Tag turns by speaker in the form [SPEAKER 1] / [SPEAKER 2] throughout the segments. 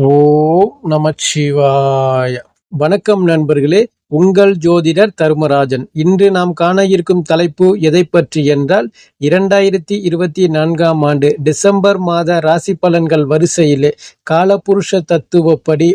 [SPEAKER 1] ஓம் நமச்சிவாய. வணக்கம் நண்பர்களே, உங்கள் ஜோதிடர் தர்மராஜன். இன்று நாம் காண இருக்கும் தலைப்பு எதை பற்றி என்றால் 2024ஆம் ஆண்டு டிசம்பர் மாத ராசி பலன்கள் வரிசையிலே காலபுருஷ தத்துவப்படி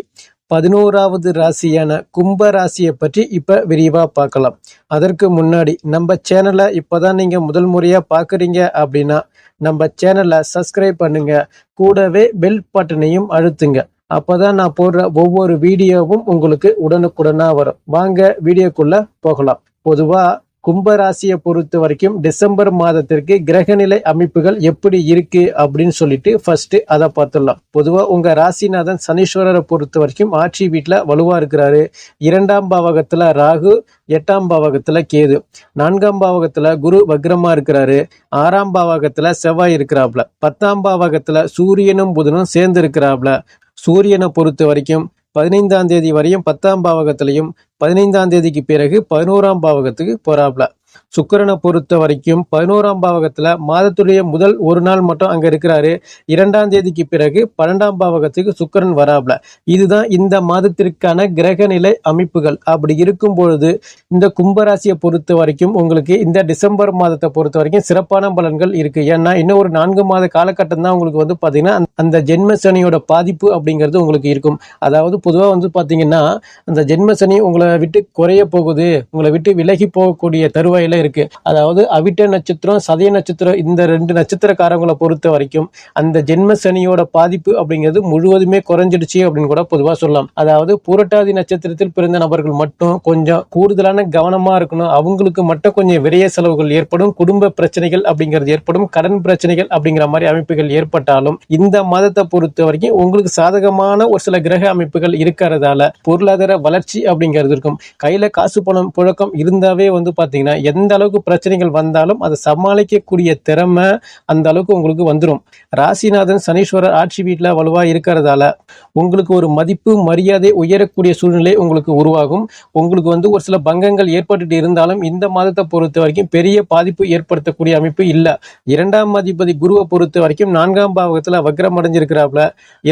[SPEAKER 1] 11வது ராசியான கும்ப ராசியை பற்றி இப்ப விரிவா பார்க்கலாம். அதற்கு முன்னாடி நம்ம சேனலை இப்பதான் நீங்க முதல் முறையா பாக்குறீங்க அப்படின்னா நம்ம சேனலை சப்ஸ்கிரைப் பண்ணுங்க, கூடவே பெல் பட்டனையும் அழுத்துங்க. அப்பதான் நான் போடுற ஒவ்வொரு வீடியோவும் உங்களுக்கு உடனுக்குடனா வரும். வாங்க வீடியோக்குள்ள போகலாம். பொதுவா கும்ப ராசியை பொறுத்த வரைக்கும் டிசம்பர் மாதத்திற்கு கிரகநிலை அமைப்புகள் எப்படி இருக்கு அப்படின்னு சொல்லிட்டு ஃபர்ஸ்ட் அதை பார்த்துடலாம். பொதுவா உங்க ராசிநாதன் சனீஸ்வரரை பொறுத்த வரைக்கும் ஆட்சி வீட்டுல வலுவா இருக்கிறாரு. 2ஆம் பாவகத்துல ராகு, 8ஆம் பாவகத்துல கேது, 4ஆம் பாவகத்துல குரு வக்ரமா இருக்கிறாரு, 6ஆம் பாவகத்துல செவ்வாய் இருக்கிறாப்ல, 10ஆம் பாவகத்துல சூரியனும் புதனும் சேர்ந்து இருக்கிறாப்ல. சூரியனை பொறுத்த வரைக்கும் 15ஆம் தேதி வரையும் 10ஆம் பாவகத்திலையும் 15ஆம் தேதிக்கு பிறகு 11ஆம் பாவகத்துக்கு போறாப்ல. சுக்கிரனை பொறுத்த வரைக்கும் 11ஆம் பாவகத்துல மாதத்துடைய முதல் ஒரு நாள் மட்டும் அங்க இருக்கிறாரு. 2ஆம் தேதிக்கு பிறகு 12ஆம் பாவகத்துக்கு சுக்கிரன் வராப்ல. இதுதான் இந்த மாதத்திற்கான கிரகநிலை அமைப்புகள். அப்படி இருக்கும் பொழுது இந்த கும்பராசியை பொறுத்த வரைக்கும் உங்களுக்கு இந்த டிசம்பர் மாதத்தை பொறுத்த வரைக்கும் சிறப்பான பலன்கள் இருக்கு. ஏன்னா இன்னும் ஒரு 4 மாத காலகட்டம் தான் உங்களுக்கு வந்து பாத்தீங்கன்னா அந்த ஜென்ம சனியோட பாதிப்பு அப்படிங்கிறது உங்களுக்கு இருக்கும். அதாவது பொதுவா வந்து பாத்தீங்கன்னா அந்த ஜென்ம சனி உங்களை விட்டு குறைய போகுது, உங்களை விட்டு விலகி போகக்கூடிய தருவாயில இருக்கு. அதாவது அவிட்ட நட்சத்திரம், சதய நட்சத்திரம், இந்த 2 நட்சத்திரக்காரங்களை பொறுத்த வரைக்கும் அந்த ஜென்ம சனியோட பாதிப்பு அப்படிங்கிறது முழுவதுமே குறைஞ்சிடுச்சு அப்படின்னு கூட பொதுவா சொல்லலாம். அதாவது பூரட்டாதி நட்சத்திரத்தில் பிறந்த நபர்கள் மட்டும் கொஞ்சம் கூடுதலான கவனமா இருக்கணும். அவங்களுக்கு மட்டும் கொஞ்சம் விரைய செலவுகள் ஏற்படும், குடும்ப பிரச்சனைகள் அப்படிங்கிறது ஏற்படும், கடன் பிரச்சனைகள் அப்படிங்கிற மாதிரி அமைப்புகள் ஏற்பட்டாலும் இந்த மாதத்தை பொறுத்த வரைக்கும் உங்களுக்கு சாதகமான ஒரு சில கிரக அமைப்புகள் இருக்கிறதால பொருளாதார வளர்ச்சி அப்படிங்கிறது இருக்கும். கையில காசு பணம் புழக்கம் இருந்தாவே வந்து பாத்தீங்கன்னா எந்த அளவுக்கு பிரச்சனைகள் வந்தாலும் அதை சமாளிக்கக்கூடிய திறமை அந்த அளவுக்கு உங்களுக்கு வந்துடும். ராசிநாதன் சனீஸ்வரர் ஆட்சி வீட்டுல வலுவா இருக்கிறதால உங்களுக்கு ஒரு மதிப்பு மரியாதை உயரக்கூடிய சூழ்நிலை உங்களுக்கு உருவாகும். உங்களுக்கு வந்து ஒரு சில பங்கங்கள் ஏற்பட்டு இருந்தாலும் இந்த மாதத்தை பொறுத்த வரைக்கும் பெரிய பாதிப்பு ஏற்படுத்தக்கூடிய அமைப்பு இல்ல. 2ஆம் அதிபதி குருவை பொறுத்த வரைக்கும் 4ஆம் பாவகத்துல வக்ரம் அடைஞ்சிருக்கிறாப்ல.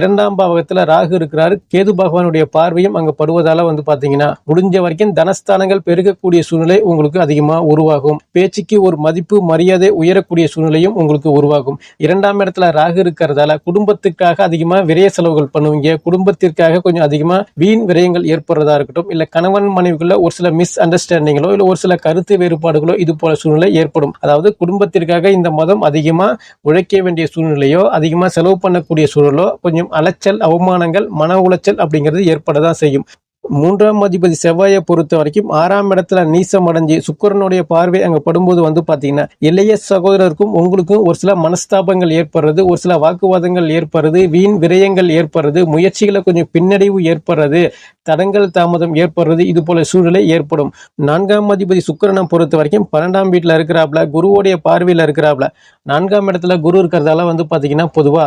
[SPEAKER 1] 2ஆம் பாவகத்துல ராகு இருக்கிறாரு. கேது பகவானுடைய பார்வையும் அங்க படுவதால வந்து பாத்தீங்கன்னா முடிஞ்ச வரைக்கும் தனஸ்தானங்கள் பெருகக்கூடிய சூழ்நிலை உங்களுக்கு அதிகமா உருவாகும். பேச்சுக்கு ஒரு மதிப்பு மரியாதை உயரக்கூடிய சூழ்நிலையும் உங்களுக்கு உருவாகும். 2ஆம் இடத்துல ராகு இருக்கிறதால குடும்பத்துக்காக அதிகமா விரைய செலவுகள் பண்ணுவீங்க. குடும்பத்திற்காக கொஞ்சம் அதிகமா வீண் விரயங்கள் ஏற்படுறதா இருக்கட்டும், இல்ல கணவன் மனைவிக்குள்ள ஒரு சில மிஸ் அண்டர்ஸ்டாண்டிங்களோ இல்ல ஒரு சில கருத்து வேறுபாடுகளோ இது போல சூழ்நிலை ஏற்படும். அதாவது குடும்பத்திற்காக இந்த மாதம் அதிகமா உழைக்க வேண்டிய சூழ்நிலையோ அதிகமா செலவு பண்ணக்கூடிய சூழலோ கொஞ்சம் அலைச்சல், அவமானங்கள், மன உளைச்சல் அப்படிங்கிறது ஏற்படதான் செய்யும். 3ஆம் அதிபதி செவ்வாயை பொறுத்த வரைக்கும் 6ஆம் இடத்துல நீசம் அடைஞ்சு சுக்கிரனுடைய பார்வை அங்க படும்போது வந்து பாத்தீங்கன்னா இளைய சகோதரருக்கும் உங்களுக்கும் ஒரு சில மனஸ்தாபங்கள் ஏற்படுறது, ஒரு சில வாக்குவாதங்கள் ஏற்படுறது, வீண் விரயங்கள் ஏற்படுறது, முயற்சிகளை கொஞ்சம் பின்னடைவு ஏற்படுறது, தடங்கள் தாமதம் ஏற்படுறது, இது போல சூழ்நிலை ஏற்படும். 4ஆம் அதிபதி சுக்கிரனை பொறுத்த வரைக்கும் 12ஆம் வீட்டுல இருக்கிறாப்ல, குருவோடைய பார்வையில இருக்கிறாப்ல. 4ஆம் இடத்துல குரு இருக்கிறதால வந்து பாத்தீங்கன்னா பொதுவா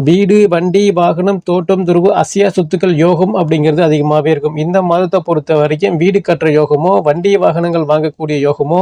[SPEAKER 1] வீடு, வண்டி, வாகனம், தோட்டம், துருவு, அசையா சொத்துக்கள் யோகம் அப்படிங்கிறது அதிகமாகவே இருக்கும். இந்த மாதத்தை பொறுத்த வரைக்கும் வீடு கட்டுற யோகமோ, வண்டி வாகனங்கள் வாங்கக்கூடிய யோகமோ,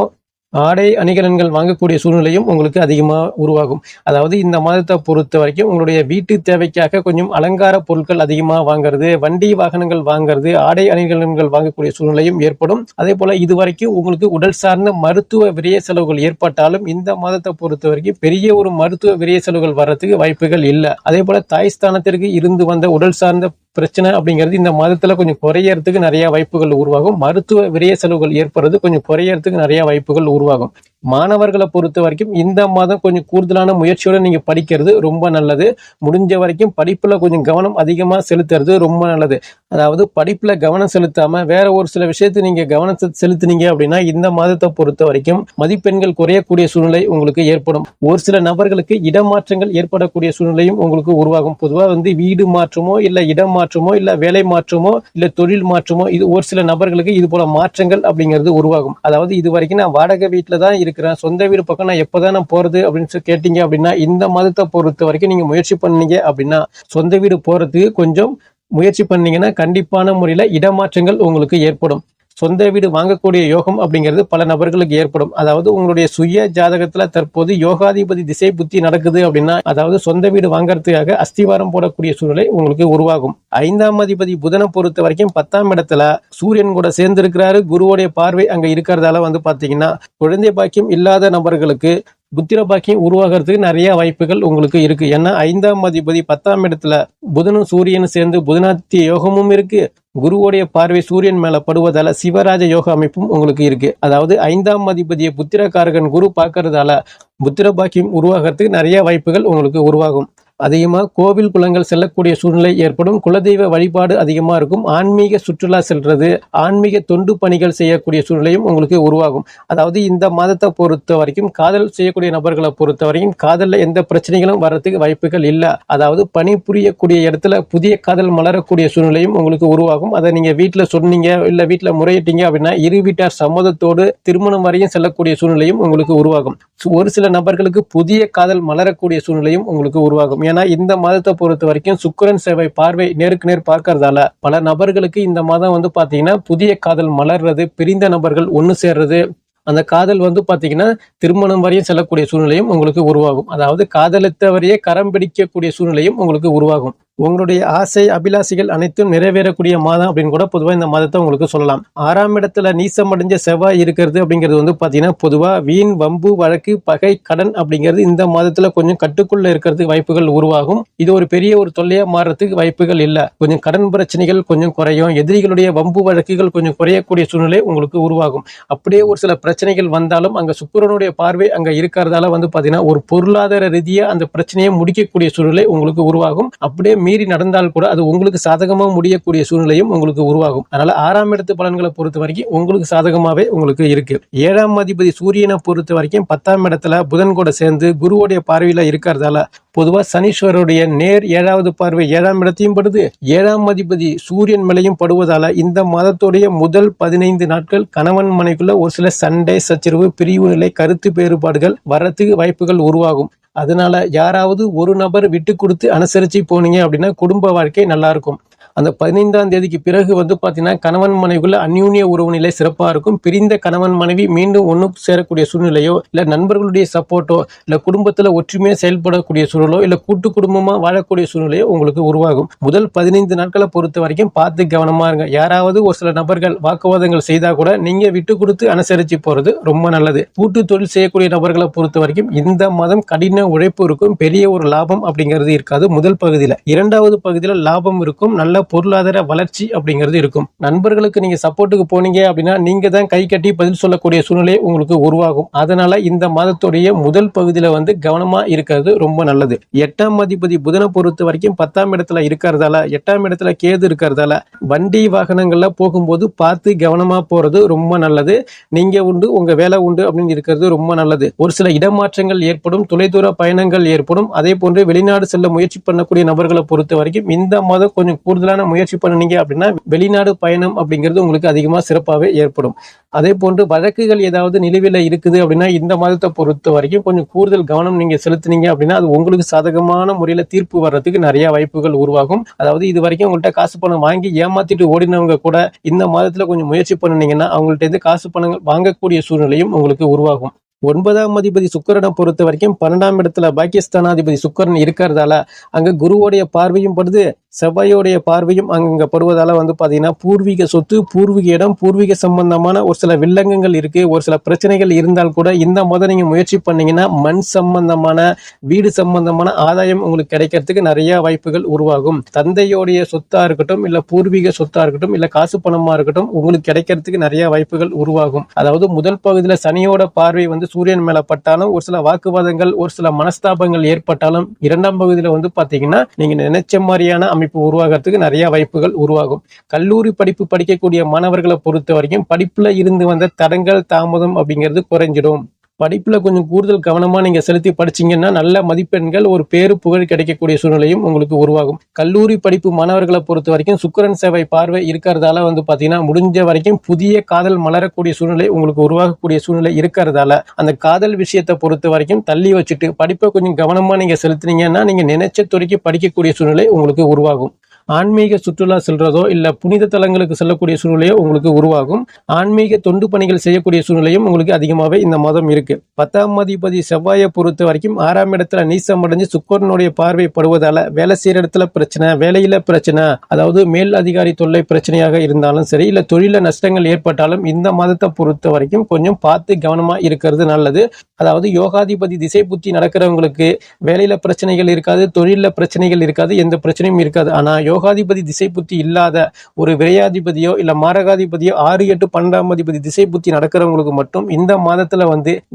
[SPEAKER 1] ஆடை அணிகலன்கள் வாங்கக்கூடிய சூழ்நிலையும் உங்களுக்கு அதிகமா உருவாகும். அதாவது இந்த மாதத்தை பொறுத்த வரைக்கும் உங்களுடைய வீட்டு தேவைக்காக கொஞ்சம் அலங்கார பொருட்கள் அதிகமா வாங்குறது, வண்டி வாகனங்கள் வாங்குறது, ஆடை அணிகலன்கள் வாங்கக்கூடிய சூழ்நிலையும் ஏற்படும். அதே போல இதுவரைக்கும் உங்களுக்கு உடல் சார்ந்த மருத்துவ விரைய செலவுகள் ஏற்பட்டாலும் இந்த மாதத்தை பொறுத்த வரைக்கும் பெரிய ஒரு மருத்துவ விரைய செலவுகள் வர்றதுக்கு வாய்ப்புகள் இல்லை. அதே போல தாய் ஸ்தானத்திற்கு இருந்து வந்த உடல் சார்ந்த பிரச்சனை அப்படிங்கிறது இந்த மாதத்துல கொஞ்சம் குறையறதுக்கு நிறைய வாய்ப்புகள் உருவாகும். மருத்துவ விரைய செலவுகள் ஏற்படுறது கொஞ்சம் குறையறதுக்கு நிறைய வாய்ப்புகள் உருவாகும். மாணவர்களை பொறுத்த வரைக்கும் இந்த மாதம் கொஞ்சம் கூடுதலான முயற்சியோட நீங்க படிக்கிறது ரொம்ப நல்லது. முடிஞ்ச வரைக்கும் படிப்புல கொஞ்சம் கவனம் அதிகமா செலுத்துறது ரொம்ப நல்லது. அதாவது படிப்புல கவனம் செலுத்தாம வேற ஒரு சில விஷயத்தை நீங்க கவனம் செலுத்தினீங்க அப்படின்னா இந்த மாதத்தை பொறுத்த வரைக்கும் மதிப்பெண்கள் குறையக்கூடிய சூழ்நிலை உங்களுக்கு ஏற்படும். ஒரு சில நபர்களுக்கு இடமாற்றங்கள் ஏற்படக்கூடிய சூழ்நிலையும் உங்களுக்கு உருவாகும். பொதுவா வந்து வீடு மாற்றமோ இல்ல இடம் மாற்றமோ இல்ல வேலை மாற்றமோ இல்ல தொழில் மாற்றமோ இது ஒரு சில நபர்களுக்கு இது போல மாற்றங்கள் அப்படிங்கிறது உருவாகும். அதாவது இது வரைக்கும் நான் வாடகை வீட்டுல தான் இருக்கிறேன், சொந்த வீடு பக்கம் நான் எப்பதான் நான் போறது அப்படின்னு கேட்டீங்க அப்படின்னா இந்த மாதத்தை பொறுத்த வரைக்கும் நீங்க முயற்சி பண்ணீங்க அப்படின்னா சொந்த வீடு போறதுக்கு கொஞ்சம் முயற்சி பண்ணீங்கன்னா கண்டிப்பான முறையில இடமாற்றங்கள் உங்களுக்கு ஏற்படும். சொந்த வீடு வாங்கக்கூடிய யோகம் அப்படிங்கிறது பல நபர்களுக்கு ஏற்படும். அதாவது உங்களுடைய சுய ஜாதகத்துல தற்போது யோகாதிபதி திசை புத்தி நடக்குது அப்படின்னா, அதாவது சொந்த வீடு வாங்கறதுக்காக அஸ்திவாரம் போடக்கூடிய சூழ்நிலை உங்களுக்கு உருவாகும். 5ஆம் அதிபதி புதனை பொறுத்த வரைக்கும் 10ஆம் இடத்துல சூரியன் கூட சேர்ந்து இருக்கிறாரு. குருவுடைய பார்வை அங்க இருக்கிறதால பாத்தீங்கன்னா குழந்தை பாக்கியம் இல்லாத நபர்களுக்கு புத்திர பாக்கியம் உருவாகிறதுக்கு நிறைய வாய்ப்புகள் உங்களுக்கு இருக்கு. ஏன்னா 5ஆம் அதிபதி 10ஆம் இடத்துல புதனும் சூரியனும் சேர்ந்து புதனாத்திய யோகமும் இருக்கு. குருவுடைய பார்வை சூரியன் மேல படுவதால சிவராஜ யோக அமைப்பும் உங்களுக்கு இருக்கு. அதாவது 5ஆம் அதிபதியை புத்திரகாரகன் குரு பார்க்கறதால புத்திர பாக்கியம் உருவாகிறதுக்கு நிறைய வாய்ப்புகள் உங்களுக்கு உருவாகும். அதிகமாக கோவில் குளங்கள் செல்லக்கூடிய சூழ்நிலை ஏற்படும். குலதெய்வ வழிபாடு அதிகமாக இருக்கும். ஆன்மீக சுற்றுலா செல்றது, ஆன்மீக தொண்டு பணிகள் செய்யக்கூடிய சூழ்நிலையும் உங்களுக்கு உருவாகும். அதாவது இந்த மாதத்தை பொறுத்த வரைக்கும் காதல் செய்யக்கூடிய நபர்களை பொறுத்த வரைக்கும் காதலில் எந்த பிரச்சனைகளும் வர்றதுக்கு வாய்ப்புகள் இல்லை. அதாவது பணி புரியக்கூடிய இடத்துல புதிய காதல் மலரக்கூடிய சூழ்நிலையும் உங்களுக்கு உருவாகும். அதை நீங்க வீட்டில் சொன்னீங்க இல்லை வீட்டில் முறையிட்டீங்க அப்படின்னா இரு வீட்டார் சம்மதத்தோடு திருமணம் வரையும் செல்லக்கூடிய சூழ்நிலையும் உங்களுக்கு உருவாகும். ஒரு சில நபர்களுக்கு புதிய காதல் மலரக்கூடிய சூழ்நிலையும் உங்களுக்கு உருவாகும். ஏன்னா இந்த மாதத்தை பொறுத்த வரைக்கும் சுக்கிரன் செவ்வாய் பார்வை நேருக்கு நேர் பார்க்கறதால பல நபர்களுக்கு இந்த மாதம் பாத்தீங்கன்னா புதிய காதல் மலர்றது, பிரிந்த நபர்கள் ஒண்ணு சேர்றது, அந்த காதல் பாத்தீங்கன்னா திருமணம் வரையும் செல்லக்கூடிய சூழ்நிலையும் உங்களுக்கு உருவாகும். அதாவது காதலித்தவரையே கரம் பிடிக்கக்கூடிய சூழ்நிலையும் உங்களுக்கு உருவாகும். உங்களுடைய ஆசை அபிலாஷைகள் அனைத்தும் நிறைவேறக்கூடிய மாதம் அப்படின்னு கூட பொதுவாக இந்த மாதத்தை உங்களுக்கு சொல்லலாம். 6ஆம் இடத்துல நீசம் அடைஞ்ச செவ்வாய் இருக்கிறது அப்படிங்கிறது பாத்தீங்கன்னா பொதுவா வீண் வம்பு வழக்கு பகை கடன் அப்படிங்கிறது இந்த மாதத்துல கொஞ்சம் கட்டுக்குள்ள இருக்கிறதுக்கு வாய்ப்புகள் உருவாகும். இது ஒரு பெரிய ஒரு தொல்லையா மாறுறதுக்கு வாய்ப்புகள் இல்லை. கொஞ்சம் கடன் பிரச்சனைகள் கொஞ்சம் குறையும். எதிரிகளுடைய வம்பு வழக்குகள் கொஞ்சம் குறையக்கூடிய சூழ்நிலை உங்களுக்கு உருவாகும். அப்படியே ஒரு சில பிரச்சனைகள் வந்தாலும் அங்க சுக்கிரனுடைய பார்வை அங்க இருக்கிறதால பாத்தீங்கன்னா ஒரு பொருளாதார ரீதியா அந்த பிரச்சனையை முடிக்கக்கூடிய சூழ்நிலை உங்களுக்கு உருவாகும். அப்படியே மீறி நடந்தால் கூட அது உங்களுக்கு சாதகமா முடியக்கூடிய சூழ்நிலையும் உங்களுக்கு உருவாகும். அதனால 6ஆம் இடத்து பலன்களை பொறுத்த வரைக்கும் உங்களுக்கு சாதகமாவே உங்களுக்கு இருக்கு. 7ஆம் அதிபதி சூரியனை பொறுத்த வரைக்கும் 10ஆம் இடத்துல புதன் கூட சேர்ந்து குருவுடைய பார்வையில இருக்கிறதால பொதுவா சனீஸ்வரருடைய நேர் 7வது பார்வை 7ஆம் இடத்தையும் படுது. 7ஆம் அதிபதி சூரியன் மேலையும் படுவதால இந்த மாதத்துடைய முதல் 15 நாட்கள் கணவன் மனைக்குள்ள ஒரு சில சண்டை சச்சரவு பிரிவு நிலை கருத்து வேறுபாடுகள் வர்றதுக்கு வாய்ப்புகள் உருவாகும். அதனால யாராவது ஒரு நபர் விட்டு கொடுத்து அனுசரிச்சு போனீங்க அப்படின்னா குடும்ப வாழ்க்கை நல்லா இருக்கும். அந்த 15ஆம் தேதிக்கு பிறகு பாத்தீங்கன்னா கணவன் மனைவிக்குள்ள அந்யூன்ய உறவு நிலை சிறப்பா இருக்கும். பிரிந்த கணவன் மனைவி மீண்டும் ஒண்ணு சேரக்கூடிய சூழ்நிலையோ இல்ல நண்பர்களுடைய சப்போர்ட்டோ இல்ல குடும்பத்துல ஒற்றுமையா செயல்படக்கூடிய சூழலோ இல்ல கூட்டு குடும்பமா வாழக்கூடிய சூழ்நிலையோ உங்களுக்கு உருவாகும். முதல் 15 நாட்களை பொறுத்த வரைக்கும் பார்த்து கவனமா இருங்க. யாராவது ஒரு சில நபர்கள் வாக்குவாதங்கள் செய்தா கூட நீங்க விட்டு கொடுத்து அனுசரிச்சு போறது ரொம்ப நல்லது. கூட்டு தொழில் செய்யக்கூடிய நபர்களை பொறுத்த வரைக்கும் இந்த மாதம் கடின உழைப்பு இருக்கும். பெரிய ஒரு லாபம் அப்படிங்கிறது இருக்காது முதல் பகுதியில. 2வது பகுதியில லாபம் இருக்கும். நல்ல பொருளாதார வளர்ச்சி அப்படிங்கிறது இருக்கும். நண்பர்களுக்கு நீங்க சப்போர்ட்டுக்கு போனீங்க அப்படின்னா நீங்க தான் கை கட்டி பதில் சொல்லக்கூடிய சூழ்நிலை உங்களுக்கு உருவாகும். அதனால இந்த மாதத்துடைய முதல் பகுதியில கவனமா இருக்கிறது ரொம்ப நல்லது. 8ஆம் அதிபதி புதனை பொறுத்த வரைக்கும் 10ஆம் இடத்துல இருக்கிறதால 8ஆம் இடத்துல கேது இருக்கிறதால வண்டி வாகனங்கள்ல போகும்போது பார்த்து கவனமா போறது ரொம்ப நல்லது. நீங்க உண்டு உங்க வேலை உண்டு அப்படின்னு இருக்கிறது ரொம்ப நல்லது. ஒரு சில இடமாற்றங்கள் ஏற்படும், தொலைதூர பயணங்கள் ஏற்படும். அதே போன்று வெளிநாடு செல்ல முயற்சி பண்ணக்கூடிய நபர்களை பொறுத்த வரைக்கும் இந்த மாதம் கொஞ்சம் கூடுதலான முயற்சி பண்ணீங்க அப்படின்னா வெளிநாடு பயணம் அப்படிங்கிறது உங்களுக்கு அதிகமா சிறப்பாகவே ஏற்படும். அதே போன்று வழக்குகள் ஏதாவது நிலுவையில் இருக்குது அப்படின்னா இந்த மாதத்தை பொறுத்த வரைக்கும் கொஞ்சம் கூடுதல் கவனம் நீங்க செலுத்தினீங்க அப்படின்னா அது உங்களுக்கு சாதகமான முறையில தீர்ப்பு வர்றதுக்கு நிறைய வாய்ப்புகள் உருவாகும். அதாவது இது வரைக்கும் உங்கள்கிட்ட காசு பணம் வாங்கி ஏமாத்திட்டு ஓடினவங்க கூட இந்த மாதத்துல கொஞ்சம் முயற்சி பண்ணினீங்கன்னா அவங்கள்ட்ட இருந்து காசு பணங்கள் வாங்கக்கூடிய சூழ்நிலையும் உங்களுக்கு உருவாகும். 9ஆம் அதிபதி சுக்கிரனை பொறுத்த வரைக்கும் 12ஆம் இடத்துல பாக்கியஸ்தானாதிபதி சுக்கிரன் இருக்கிறதால அங்க குருவோடைய பார்வையும் படுது, செவ்வாயோடைய பார்வையும் அங்க படுவதால பாத்தீங்கன்னா பூர்வீக சொத்து, பூர்வீக இடம், பூர்வீக சம்பந்தமான ஒரு சில வில்லங்கங்கள் இருக்கு. ஒரு சில பிரச்சனைகள் இருந்தால் கூட இந்த மாதம் நீங்க முயற்சி பண்ணீங்கன்னா மண் சம்பந்தமான வீடு சம்பந்தமான ஆதாயம் உங்களுக்கு கிடைக்கிறதுக்கு நிறைய வாய்ப்புகள் உருவாகும். தந்தையோடைய சொத்தா இருக்கட்டும் இல்ல பூர்வீக சொத்தா இருக்கட்டும் இல்ல காசு பணமா இருக்கட்டும் உங்களுக்கு கிடைக்கிறதுக்கு நிறைய வாய்ப்புகள் உருவாகும். அதாவது முதல் பகுதியில சனியோட பார்வை சூரியன் மேல பட்டாலும் ஒரு சில வாக்குவாதங்கள் ஒரு சில மனஸ்தாபங்கள் ஏற்பட்டாலும் 2ஆம் பகுதியில பாத்தீங்கன்னா நீங்க நினைச்ச மாதிரியான அமைப்பு உருவாகிறதுக்கு நிறைய வாய்ப்புகள் உருவாகும். கல்லூரி படிப்பு படிக்கக்கூடிய மாணவர்களை பொறுத்த வரைக்கும் படிப்புல இருந்து வந்த தடங்கள் தாமதம் அப்படிங்கிறது குறைஞ்சிடும். படிப்புல கொஞ்சம் கூடுதல் கவனமா நீங்க செலுத்தி படிச்சீங்கன்னா நல்ல மதிப்பெண்கள் ஒரு பேரு புகழ் கிடைக்கக்கூடிய சூழ்நிலையும் உங்களுக்கு உருவாகும். கல்லூரி படிப்பு மாணவர்களை பொறுத்த வரைக்கும் சுக்கிரன் செவ்வாய் பார்வை இருக்கிறதால பாத்தீங்கன்னா முடிஞ்ச வரைக்கும் புதிய காதல் மலரக்கூடிய சூழ்நிலை உங்களுக்கு உருவாகக்கூடிய சூழ்நிலை இருக்கிறதால அந்த காதல் விஷயத்தை பொறுத்த வரைக்கும் தள்ளி வச்சுட்டு படிப்பை கொஞ்சம் கவனமா நீங்க செலுத்தினீங்கன்னா நீங்க நினைச்ச துறைக்கு படிக்கக்கூடிய சூழ்நிலை உங்களுக்கு உருவாகும். ஆன்மீக சுற்றுலா செல்றதோ இல்ல புனித தலங்களுக்கு செல்லக்கூடிய சூழ்நிலையோ உங்களுக்கு உருவாகும். ஆன்மீக தொண்டு பணிகள் செய்யக்கூடிய சூழ்நிலையும் உங்களுக்கு அதிகமாகவே இந்த மாதம் இருக்கு. 10ஆம் அதிபதி செவ்வாயை பொறுத்த வரைக்கும் 6ஆம் இடத்துல நீசம் அடைஞ்சு சுக்கிரனுடைய பார்வை படுவதால வேலை செய்யற இடத்துல பிரச்சனை, வேலையில பிரச்சனை, அதாவது மேல் அதிகாரி தொல்லை பிரச்சனையாக இருந்தாலும் சரி, இல்ல தொழில நஷ்டங்கள் ஏற்பட்டாலும் இந்த மாதத்தை பொறுத்த வரைக்கும் கொஞ்சம் பார்த்து கவனமா இருக்கிறது நல்லது. அதாவது யோகாதிபதி திசை புத்தி நடக்கிறவங்களுக்கு வேலையில பிரச்சனைகள் இருக்காது, தொழில பிரச்சனைகள் இருக்காது, எந்த பிரச்சனையும் இருக்காது. ஆனா யோகாதிபதி திசை புத்தி இல்லாத ஒரு விரையாதிபதியோ இல்ல மாரகாதிபதியோ 6, 8, 12ஆம் அதிபதி திசை புத்தி நடக்கிறவங்களுக்கு மட்டும் இந்த மாதத்துல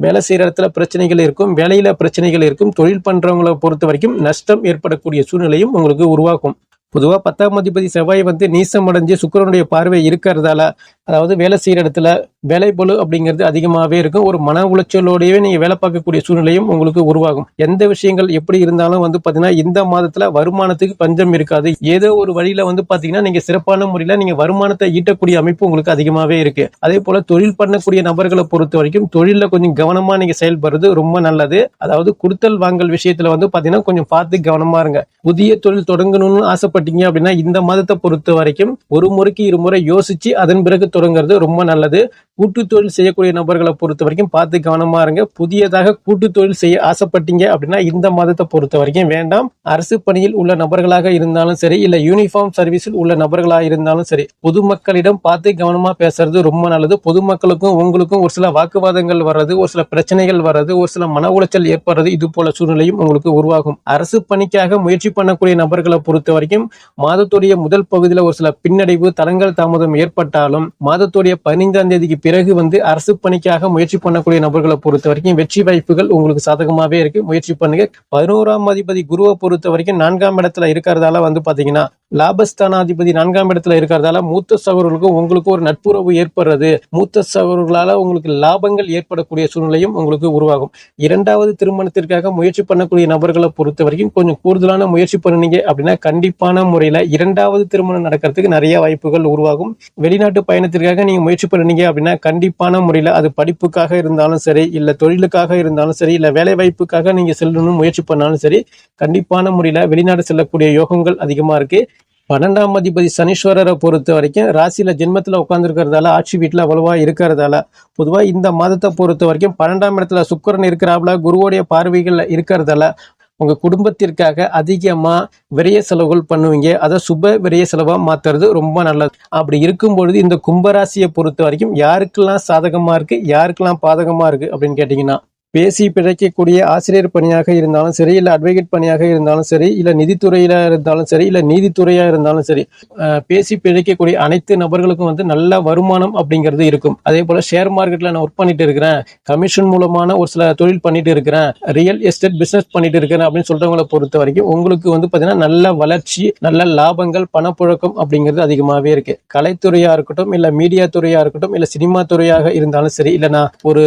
[SPEAKER 1] வேலை செய்யற இடத்துல பிரச்சனைகள் இருக்கும், வேலையில பிரச்சனைகள் இருக்கும், தொழில் பண்றவங்களை பொறுத்த வரைக்கும் நஷ்டம் ஏற்படக்கூடிய சூழ்நிலையும் உங்களுக்கு உருவாக்கும். பொதுவா 10ஆம் அதிபதி செவ்வாய் நீசம் அடைஞ்சு சுக்கிரனுடைய பார்வை இருக்கிறதால, அதாவது வேலை செய்யற இடத்துல வேலை பளு அப்படிங்கிறது அதிகமாகவே இருக்கும். ஒரு மன உளைச்சலோடையே நீங்க வேலை பார்க்கக்கூடிய சூழ்நிலையும் உங்களுக்கு உருவாகும். எந்த விஷயங்கள் எப்படி இருந்தாலும் பாத்தீங்கன்னா இந்த மாதத்துல வருமானத்துக்கு பஞ்சம் இருக்காது. ஏதோ ஒரு வழியில பாத்தீங்கன்னா நீங்க சிறப்பான முறையில நீங்க வருமானத்தை ஈட்டக்கூடிய அமைப்பு உங்களுக்கு அதிகமாகவே இருக்கு. அதே போல தொழில் பண்ணக்கூடிய நபர்களை பொறுத்த வரைக்கும் தொழில கொஞ்சம் கவனமா நீங்க செயல்படுறது ரொம்ப நல்லது. அதாவது கொடுத்தல் வாங்கல் விஷயத்துல பாத்தீங்கன்னா கொஞ்சம் பார்த்து கவனமா இருங்க. புதிய தொழில் தொடங்கணும்னு ஆசைப்பட்டீங்க அப்படின்னா இந்த மாதத்தை பொறுத்த வரைக்கும் ஒரு முறைக்கு இருமுறை யோசிச்சு அதன் பிறகு தொடங்குறது ரொம்ப நல்லது. கூட்டு தொழில் செய்யக்கூடிய நபர்களை பொறுத்த வரைக்கும் பார்த்து கவனமா இருங்க. புதியதாக கூட்டு தொழில் செய்ய ஆசைப்பட்டீங்க அப்படின்னா இந்த மாதத்தை பொறுத்த வரைக்கும் வேண்டாம். அரசு பணியில் உள்ள நபர்களாக இருந்தாலும் சரி, இல்ல யூனிஃபார்ம் சர்வீஸில் உள்ள நபர்களாக இருந்தாலும் சரி, பொதுமக்களிடம் பார்த்து கவனமா பேசுறது ரொம்ப நல்லது. பொதுமக்களுக்கும் உங்களுக்கும் ஒரு சில வாக்குவாதங்கள் வர்றது, ஒரு சில பிரச்சனைகள் வர்றது, ஒரு சில மன உளைச்சல் ஏற்படுறது, இது போல சூழ்நிலையும் உங்களுக்கு உருவாகும். அரசு பணிக்காக முயற்சி பண்ணக்கூடிய நபர்களை பொறுத்த வரைக்கும் மாதத்துடைய முதல் பகுதியில் ஒரு சில பின்னடைவு, தடங்கல் தாமதம் ஏற்பட்டாலும் மாதத்துடைய 15ஆம் தேதிக்கு பிறகு அரசு பணிக்காக முயற்சி பண்ணக்கூடிய நபர்களை பொறுத்த வரைக்கும் வெற்றி வாய்ப்புகள் உங்களுக்கு சாதகமாவே இருக்கு. முயற்சி பண்ணுங்க. 11ஆம் அதிபதி குருவை பொறுத்த வரைக்கும் 4ஆம் இடத்துல இருக்கிறதால பாத்தீங்கன்னா லாபஸ்தானாதிபதி 4ஆம் இடத்துல இருக்கிறதால மூத்த சகோதரர்களுக்கும் உங்களுக்கும் ஒரு நட்புறவு ஏற்படுறது, மூத்த சகோதரர்களால உங்களுக்கு லாபங்கள் ஏற்படக்கூடிய சூழ்நிலையும் உங்களுக்கு உருவாகும். 2வது திருமணத்திற்காக முயற்சி பண்ணக்கூடிய நபர்களை பொறுத்த வரைக்கும் கொஞ்சம் கூடுதலான முயற்சி பண்ணீங்க அப்படின்னா கண்டிப்பான முறையில 2வது திருமணம் நடக்கிறதுக்கு நிறைய வாய்ப்புகள் உருவாகும். வெளிநாட்டு பயணத்திற்காக நீங்க முயற்சி பண்ணீங்க அப்படின்னா கண்டிப்பான முறையில அது படிப்புக்காக இருந்தாலும் சரி, இல்ல தொழிலுக்காக இருந்தாலும் சரி, இல்ல வேலை வாய்ப்புக்காக நீங்க செல்லணும்னு முயற்சி பண்ணாலும் சரி, கண்டிப்பான முறையில வெளிநாடு செல்லக்கூடிய யோகங்கள் அதிகமா இருக்கு. 12ஆம் அதிபதி சனீஸ்வரரை பொறுத்த வரைக்கும் ராசியில ஜென்மத்துல உட்கார்ந்து இருக்கிறதால, ஆட்சி வீட்டுல அவ்வளவா இருக்கிறதால, பொதுவா இந்த மாதத்தை பொறுத்த வரைக்கும் 12ஆம் இடத்துல சுக்கிரன் இருக்கிறாப்புல, குருவோடைய பார்வைகள் இருக்கிறதால உங்க குடும்பத்திற்காக அதிகமா விரைய செலவுகள் பண்ணுவீங்க. அதை சுப விரைய செலவா மாத்துறது ரொம்ப நல்லது. அப்படி இருக்கும் பொழுது இந்த கும்பராசியை பொறுத்த வரைக்கும் யாருக்கெல்லாம் சாதகமா இருக்கு, யாருக்கெல்லாம் பாதகமா இருக்கு அப்படின்னு கேட்டீங்கன்னா, பேசி பிழைக்கக்கூடிய ஆசிரியர் பணியாக இருந்தாலும் சரி, இல்ல அட்வொகேட் பணியாக இருந்தாலும் சரி, இல்ல நிதித்துறையில இருந்தாலும் சரி, இல்ல நீதித்துறையா இருந்தாலும் சரி, பேசி பிழைக்கக்கூடிய அனைத்து நபர்களுக்கும் நல்ல வருமானம் அப்படிங்கிறது இருக்கும். அதே போல ஷேர் மார்க்கெட்ல நான் ஒர்க் பண்ணிட்டு இருக்கிறேன், கமிஷன் மூலமான ஒரு சில தொழில் பண்ணிட்டு இருக்கிறேன், ரியல் எஸ்டேட் பிசினஸ் பண்ணிட்டு இருக்கிறேன் அப்படின்னு சொல்றவங்களை பொறுத்த வரைக்கும் உங்களுக்கு பாத்தீங்கன்னா நல்ல வளர்ச்சி, நல்ல லாபங்கள், பணப்புழக்கம் அப்படிங்கிறது அதிகமாவே இருக்கு. கலைத்துறையா இருக்கட்டும், இல்ல மீடியா துறையா இருக்கட்டும், இல்ல சினிமா துறையாக இருந்தாலும் சரி, இல்ல நான் ஒரு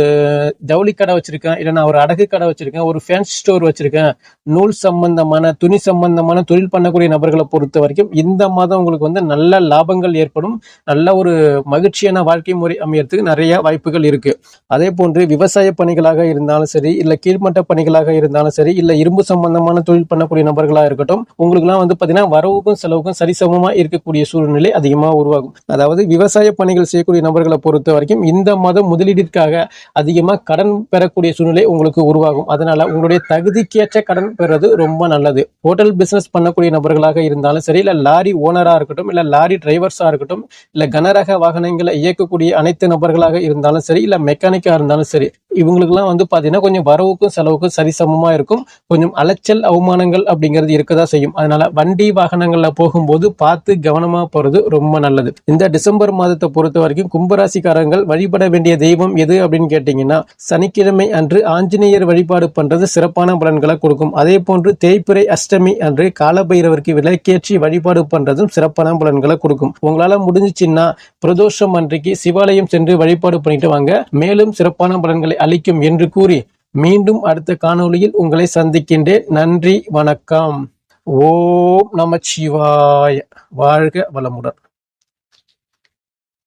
[SPEAKER 1] ஜவுளி கடை வச்சிருக்கேன், இல்ல நான் ஒரு அடகு கடை வச்சிருக்கேன், ஒரு ஃபேன்சி ஸ்டோர் வச்சிருக்கேன், நூல் சம்பந்தமான துணி சம்பந்தமான தொழில் பண்ணக்கூடிய நபர்களை பொறுத்த வரைக்கும் இந்த மாதம் உங்களுக்கு நல்ல லாபங்கள் ஏற்படும். நல்ல ஒரு மகிழ்ச்சியான வாழ்க்கை முறை அமையறதுக்கு நிறைய வாய்ப்புகள் இருக்கு. அதே போன்று விவசாய பணிகளாக இருந்தாலும் சரி, இல்ல கீழ்மட்ட பணிகளாக இருந்தாலும் சரி, இல்ல இரும்பு சம்பந்தமான தொழில் பண்ணக்கூடிய நபர்களா இருக்கட்டும், உங்களுக்கு எல்லாம் பாத்தீங்கன்னா வரவுக்கும் செலவுக்கும் சரிசமமா இருக்கக்கூடிய சூழ்நிலை அதிகமா உருவாகும். அதாவது விவசாய பணிகள் செய்யக்கூடிய நபர்களை பொறுத்த வரைக்கும் இந்த மாதம் முதலீட்டிற்காக அதிகமா கடன் பெறக்கூடிய சூழ்நிலை உங்களுக்கு உருவாகும். அதனால உங்களுடைய தகுதிக்கேற்ற கடன் பெறுறது ரொம்ப நல்லது. ஹோட்டல் பிசினஸ் பண்ணக்கூடிய நபர்களாக இருந்தாலும் சரி, இல்ல லாரி ஓனரா இருக்கட்டும், இல்ல லாரி டிரைவர்ஸா இருக்கட்டும், இல்ல கனரக வாகனங்களை இயக்கக்கூடிய அனைத்து நபர்களாக இருந்தாலும் சரி, இல்ல மெக்கானிக்கா இருந்தாலும் சரி, இவங்களுக்கு எல்லாம் பாத்தீங்கன்னா கொஞ்சம் வரவுக்கும் செலவுக்கும் சரிசமமா இருக்கும். கொஞ்சம் அலைச்சல் அவமானங்கள் அப்படிங்கிறது இருக்கதான் செய்யும். அதனால வண்டி வாகனங்கள்ல போகும்போது பார்த்து கவனமா போறது ரொம்ப நல்லது. இந்த டிசம்பர் மாதத்தை பொறுத்த வரைக்கும் கும்பராசிக்காரங்கள் வழிபட வேண்டிய தெய்வம் எது அப்படின்னு கேட்டீங்கன்னா, சனிக்கிழமை அன்று ஆஞ்சநேயர் வழிபாடு பண்றது சிறப்பான பலன்களை கொடுக்கும். அதே போன்று தேய்பிறை அஷ்டமி அன்று காலபைரவருக்கு விளக்கேற்றி வழிபாடு பண்றதும் சிறப்பான பலன்களை கொடுக்கும். உங்களால முடிஞ்சிச்சுன்னா பிரதோஷம் அன்றைக்கு சிவாலயம் சென்று வழிபாடு பண்ணிட்டு வாங்க, மேலும் சிறப்பான பலன்களை அளிக்கும் என்று கூறி மீண்டும் அடுத்த காணொளியில் உங்களை சந்திக்கின்றேன். நன்றி, வணக்கம். ஓம் நமச்சிவாய. வாழ்க வளமுடன்.